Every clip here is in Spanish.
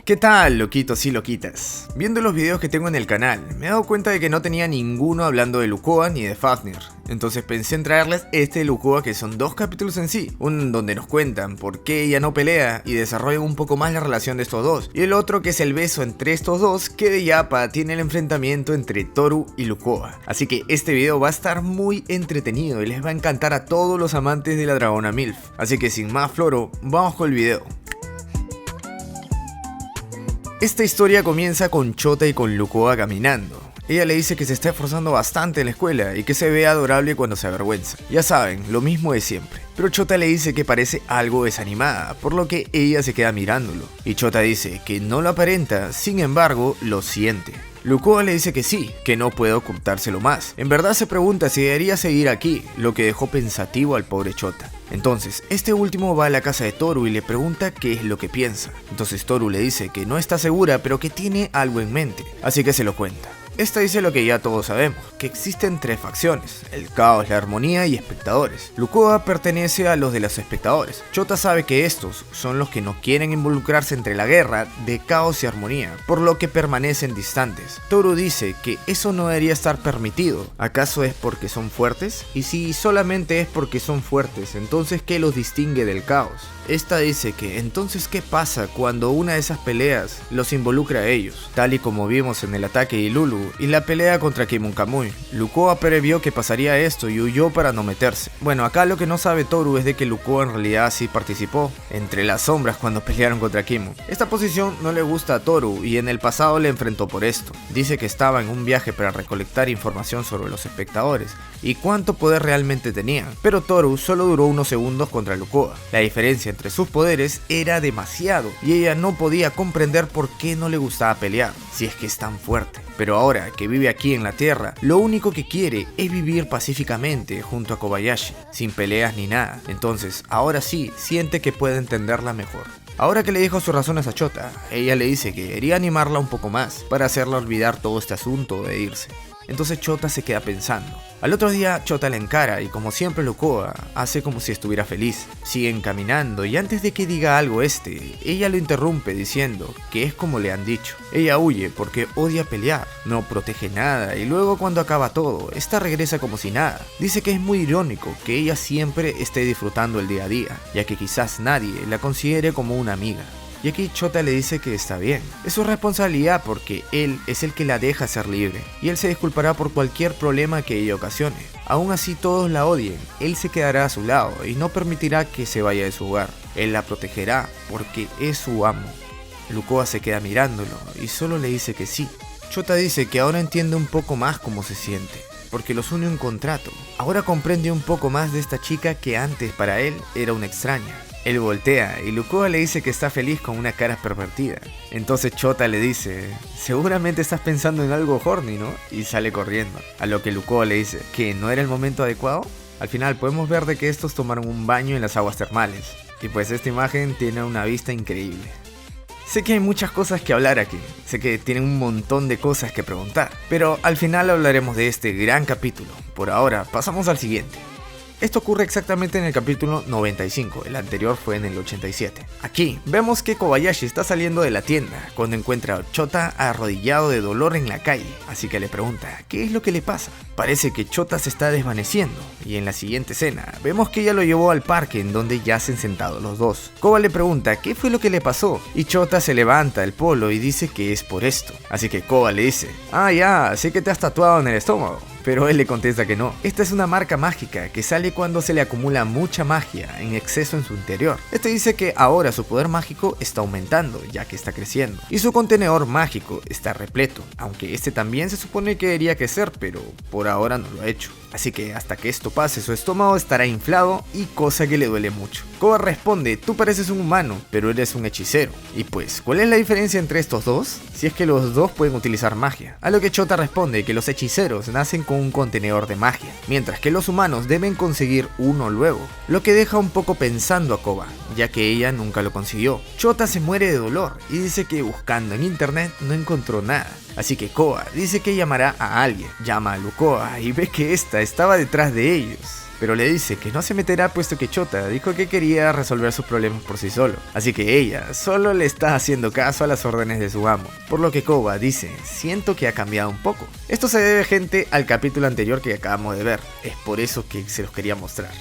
¿Qué tal, loquitos y loquitas? Viendo los videos que tengo en el canal, me he dado cuenta de que no tenía ninguno hablando de Lucoa ni de Fafnir. Entonces pensé en traerles este de Lucoa, que son dos capítulos en sí. Uno donde nos cuentan por qué ella no pelea y desarrollan un poco más la relación de estos dos. Y el otro que es el beso entre estos dos, que de Yappa tiene el enfrentamiento entre Toru y Lucoa. Así que este video va a estar muy entretenido y les va a encantar a todos los amantes de la dragona MILF. Así que sin más floro, vamos con el video. Esta historia comienza con Chota y con Lucoa caminando. Ella le dice que se está esforzando bastante en la escuela y que se ve adorable cuando se avergüenza. Ya saben, lo mismo de siempre. Pero Chota le dice que parece algo desanimada, por lo que ella se queda mirándolo. Y Chota dice que no lo aparenta, sin embargo, lo siente. Lucoa le dice que sí, que no puede ocultárselo más. En verdad se pregunta si debería seguir aquí, lo que dejó pensativo al pobre Chota. Entonces, este último va a la casa de Toru y le pregunta qué es lo que piensa. Entonces Toru le dice que no está segura, pero que tiene algo en mente, así que se lo cuenta. Esta dice lo que ya todos sabemos, que existen tres facciones, el caos, la armonía y espectadores. Lucoa pertenece a los de los espectadores. Chota sabe que estos son los que no quieren involucrarse entre la guerra de caos y armonía, por lo que permanecen distantes. Toru dice que eso no debería estar permitido. ¿Acaso es porque son fuertes? Y si solamente es porque son fuertes, entonces ¿qué los distingue del caos? Esta dice que entonces ¿qué pasa cuando una de esas peleas los involucra a ellos? Tal y como vimos en el ataque de Lulu y la pelea contra Kimonkamui. Lucoa previó que pasaría esto y huyó para no meterse. Bueno, acá lo que no sabe Toru es de que Lucoa en realidad sí participó entre las sombras cuando pelearon contra Kimon. Esta posición no le gusta a Toru y en el pasado le enfrentó por esto. Dice que estaba en un viaje para recolectar información sobre los espectadores y cuánto poder realmente tenían, pero Toru solo duró unos segundos contra Lucoa. La diferencia entre sus poderes era demasiado y ella no podía comprender por qué no le gustaba pelear, si es que es tan fuerte. Pero ahora que vive aquí en la tierra, lo único que quiere es vivir pacíficamente junto a Kobayashi, sin peleas ni nada. Entonces, ahora sí, siente que puede entenderla mejor. Ahora que le dijo sus razones a Chota, ella le dice que debería animarla un poco más para hacerla olvidar todo este asunto de irse. Entonces Chota se queda pensando. Al otro día Chota la encara y como siempre Lucoa hace como si estuviera feliz. Siguen caminando y antes de que diga algo ella lo interrumpe diciendo que es como le han dicho. Ella huye porque odia pelear, no protege nada y luego cuando acaba todo, esta regresa como si nada. Dice que es muy irónico que ella siempre esté disfrutando el día a día, ya que quizás nadie la considere como una amiga. Y aquí Chota le dice que está bien, es su responsabilidad porque él es el que la deja ser libre y él se disculpará por cualquier problema que ella ocasione. Aún así todos la odien, él se quedará a su lado y no permitirá que se vaya de su hogar. Él la protegerá porque es su amo. Lucoa se queda mirándolo y solo le dice que sí. Chota dice que ahora entiende un poco más cómo se siente, porque los une un contrato. Ahora comprende un poco más de esta chica que antes para él era una extraña. Él voltea y Lucoa le dice que está feliz con una cara pervertida. Entonces Chota le dice, seguramente estás pensando en algo horny, ¿no? Y sale corriendo. A lo que Lucoa le dice, ¿que no era el momento adecuado? Al final podemos ver de que estos tomaron un baño en las aguas termales. Y pues esta imagen tiene una vista increíble. Sé que hay muchas cosas que hablar aquí, sé que tienen un montón de cosas que preguntar, pero al final hablaremos de este gran capítulo. Por ahora, pasamos al siguiente. Esto ocurre exactamente en el capítulo 95, el anterior fue en el 87. Aquí vemos que Kobayashi está saliendo de la tienda cuando encuentra a Chota arrodillado de dolor en la calle, así que le pregunta ¿qué es lo que le pasa? Parece que Chota se está desvaneciendo y en la siguiente escena vemos que ella lo llevó al parque en donde yacen sentados los dos. Koba le pregunta ¿qué fue lo que le pasó? Y Chota se levanta el polo y dice que es por esto. Así que Koba le dice ya, sé que te has tatuado en el estómago. Pero él le contesta que no. Esta es una marca mágica que sale cuando se le acumula mucha magia en exceso en su interior. Este dice que ahora su poder mágico está aumentando ya que está creciendo y su contenedor mágico está repleto, aunque este también se supone que debería crecer, pero por ahora no lo ha hecho. Así que hasta que esto pase su estómago estará inflado y cosa que le duele mucho. Koba responde, tú pareces un humano, pero eres un hechicero. Y pues, ¿cuál es la diferencia entre estos dos? Si es que los dos pueden utilizar magia. A lo que Chota responde que los hechiceros nacen con un contenedor de magia, mientras que los humanos deben conseguir uno luego. Lo que deja un poco pensando a Koba, ya que ella nunca lo consiguió. Chota se muere de dolor y dice que buscando en internet no encontró nada. Así que Koba dice que llamará a alguien, llama a Lucoa y ve que esta estaba detrás de ellos. pero le dice que no se meterá puesto que Chota dijo que quería resolver sus problemas por sí solo, así que ella solo le está haciendo caso a las órdenes de su amo, por lo que Koba dice, siento que ha cambiado un poco. Esto se debe, gente, al capítulo anterior que acabamos de ver, es por eso que se los quería mostrar.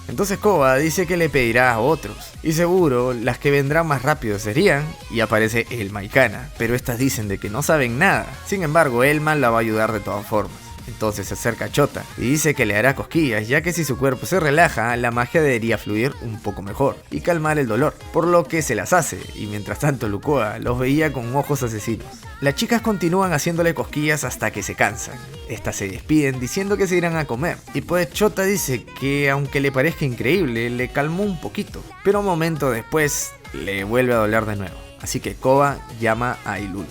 Entonces Koba dice que le pedirá a otros, y seguro las que vendrán más rápido serían, y aparece Elma y Kana, pero estas dicen de que no saben nada, sin embargo Elma la va a ayudar de todas formas. Entonces se acerca a Chota y dice que le hará cosquillas, ya que si su cuerpo se relaja, la magia debería fluir un poco mejor y calmar el dolor, por lo que se las hace, y mientras tanto Lucoa los veía con ojos asesinos. Las chicas continúan haciéndole cosquillas hasta que se cansan. Estas se despiden diciendo que se irán a comer, y pues Chota dice que aunque le parezca increíble, le calmó un poquito, pero un momento después le vuelve a doler de nuevo, así que Koba llama a Ilulu.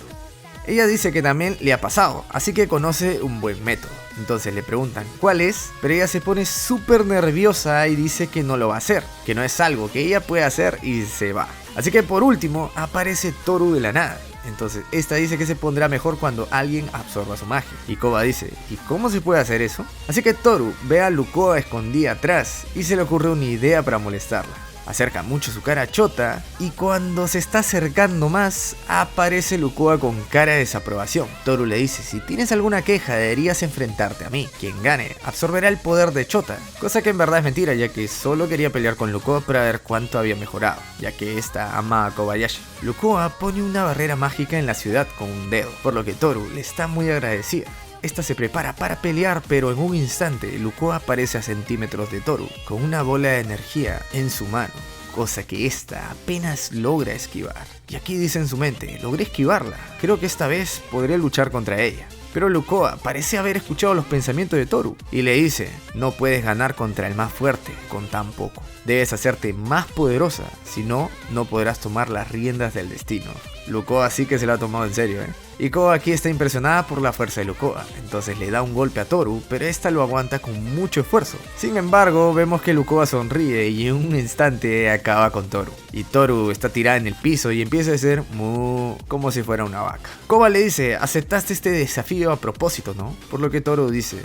Ella dice que también le ha pasado, así que conoce un buen método. Entonces le preguntan cuál es, pero ella se pone súper nerviosa y dice que no lo va a hacer, que no es algo que ella puede hacer y se va. Así que por último aparece Toru de la nada. Entonces esta dice que se pondrá mejor cuando alguien absorba su magia. Y Koba dice, ¿y cómo se puede hacer eso? Así que Toru ve a Lucoa escondida atrás y se le ocurre una idea para molestarla. Acerca mucho su cara a Chota y cuando se está acercando más, aparece Lucoa con cara de desaprobación. Toru le dice, si tienes alguna queja deberías enfrentarte a mí. Quien gane absorberá el poder de Chota, cosa que en verdad es mentira, ya que solo quería pelear con Lucoa para ver cuánto había mejorado, ya que esta ama a Kobayashi. Lucoa pone una barrera mágica en la ciudad con un dedo, por lo que Toru le está muy agradecida. Esta se prepara para pelear, pero en un instante Lucoa aparece a centímetros de Toru con una bola de energía en su mano, cosa que esta apenas logra esquivar. Y aquí dice en su mente, logré esquivarla, creo que esta vez podré luchar contra ella. Pero Lucoa parece haber escuchado los pensamientos de Toru y le dice, no puedes ganar contra el más fuerte con tan poco. Debes hacerte más poderosa, si no, no podrás tomar las riendas del destino. Lucoa sí que se lo ha tomado en serio, Y Koba aquí está impresionada por la fuerza de Lucoa, entonces le da un golpe a Toru, pero esta lo aguanta con mucho esfuerzo. Sin embargo, vemos que Lucoa sonríe y en un instante acaba con Toru. Y Toru está tirada en el piso y empieza a decir mu como si fuera una vaca. Koba le dice, aceptaste este desafío a propósito, ¿no? Por lo que Toru dice,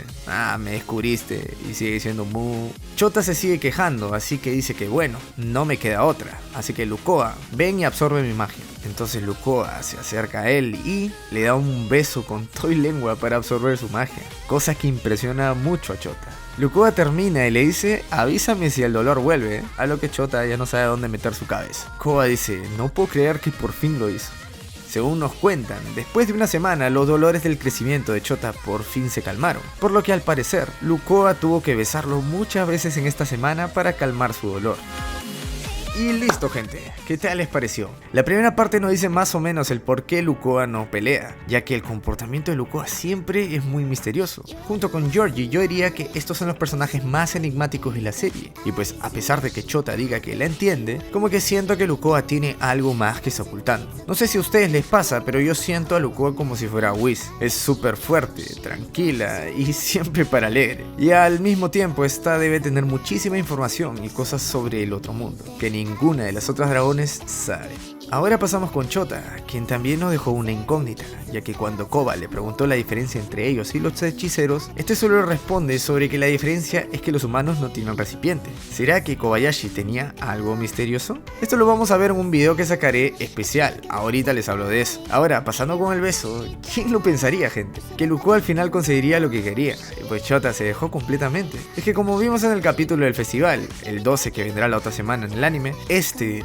me descubriste, y sigue diciendo mu. Chota se sigue quejando, así que dice que bueno, no me queda otra. Así que Lucoa, ven y absorbe mi magia. Entonces Lucoa se acerca a él y le da un beso con toy lengua para absorber su magia, cosa que impresiona mucho a Chota. Lucoa termina y le dice, avísame si el dolor vuelve, a lo que Chota ya no sabe dónde meter su cabeza. Koba dice, no puedo creer que por fin lo hizo. Según nos cuentan, después de una semana los dolores del crecimiento de Chota por fin se calmaron, por lo que al parecer Lucoa tuvo que besarlo muchas veces en esta semana para calmar su dolor. Y listo, gente, ¿qué tal les pareció? La primera parte nos dice más o menos el por qué Lucoa no pelea, ya que el comportamiento de Lucoa siempre es muy misterioso. Junto con Georgie, yo diría que estos son los personajes más enigmáticos de la serie, y pues a pesar de que Chota diga que la entiende, como que siento que Lucoa tiene algo más que está ocultando. No sé si a ustedes les pasa, pero yo siento a Lucoa como si fuera Whis. Es súper fuerte, tranquila y siempre para alegre. Y al mismo tiempo esta debe tener muchísima información y cosas sobre el otro mundo, que ninguna de las otras dragones sabe. Ahora pasamos con Chota, quien también nos dejó una incógnita, ya que cuando Koba le preguntó la diferencia entre ellos y los hechiceros, este solo responde sobre que la diferencia es que los humanos no tienen recipiente. ¿Será que Kobayashi tenía algo misterioso? Esto lo vamos a ver en un video que sacaré especial, ahorita les hablo de eso. Ahora, pasando con el beso, ¿quién lo pensaría, gente? Que Lucoa al final conseguiría lo que quería, y pues Chota se dejó completamente. Es que como vimos en el capítulo del festival, el 12 que vendrá la otra semana en el anime,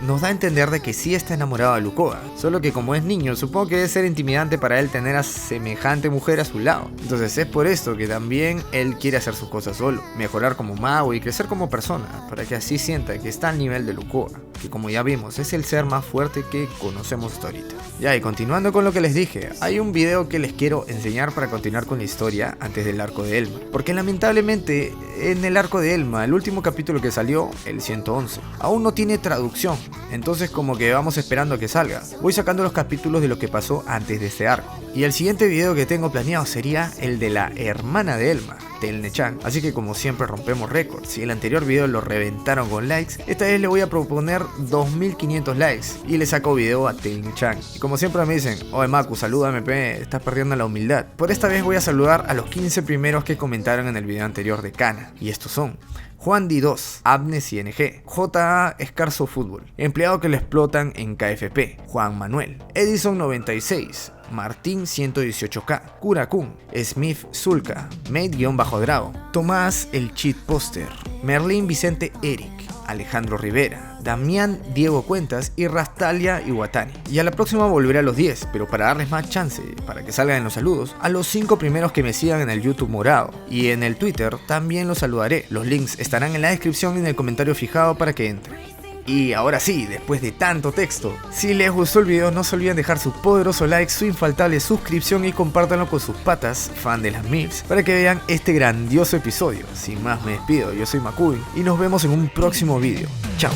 nos da a entender de que sí está enamorado a Lucoa, solo que como es niño, supongo que debe ser intimidante para él tener a semejante mujer a su lado. Entonces es por esto que también él quiere hacer sus cosas solo, mejorar como mago y crecer como persona, para que así sienta que está al nivel de Lucoa, que como ya vimos es el ser más fuerte que conocemos hasta ahorita. Ya, y continuando con lo que les dije, hay un video que les quiero enseñar para continuar con la historia antes del arco de Elma, porque lamentablemente en el arco de Elma, el último capítulo que salió, el 111, aún no tiene traducción, entonces como que vamos esperando a que salga. Voy sacando los capítulos de lo que pasó antes de este arco, y el siguiente video que tengo planeado sería el de la hermana de Elma, Telne-chan, así que como siempre rompemos récords. Si el anterior video lo reventaron con likes, esta vez le voy a proponer 2500 likes y le saco video a Telne-chan. Y como siempre me dicen, oye Maku, salúdame, estás perdiendo la humildad. Por esta vez voy a saludar a los 15 primeros que comentaron en el video anterior de Kana, y estos son Juan Di2, Abnes ING, JA Escarzo Fútbol, empleado que lo explotan en KFP, Juan Manuel, Edison 96, Martín 118K, Kurakun, Smith Zulka, Mate-Drago, Tomás el Cheat Poster, Merlín Vicente Eric, Alejandro Rivera, Damián Diego Cuentas y Rastalia Iwatani. Y a la próxima volveré a los 10, pero para darles más chance, para que salgan en los saludos, a los 5 primeros que me sigan en el YouTube morado. Y en el Twitter también los saludaré. Los links estarán en la descripción y en el comentario fijado para que entren. Y ahora sí, después de tanto texto, si les gustó el video no se olviden dejar su poderoso like, su infaltable suscripción y compártanlo con sus patas, fan de las MILFs, para que vean este grandioso episodio. Sin más me despido, yo soy Makubi y nos vemos en un próximo video. Chao.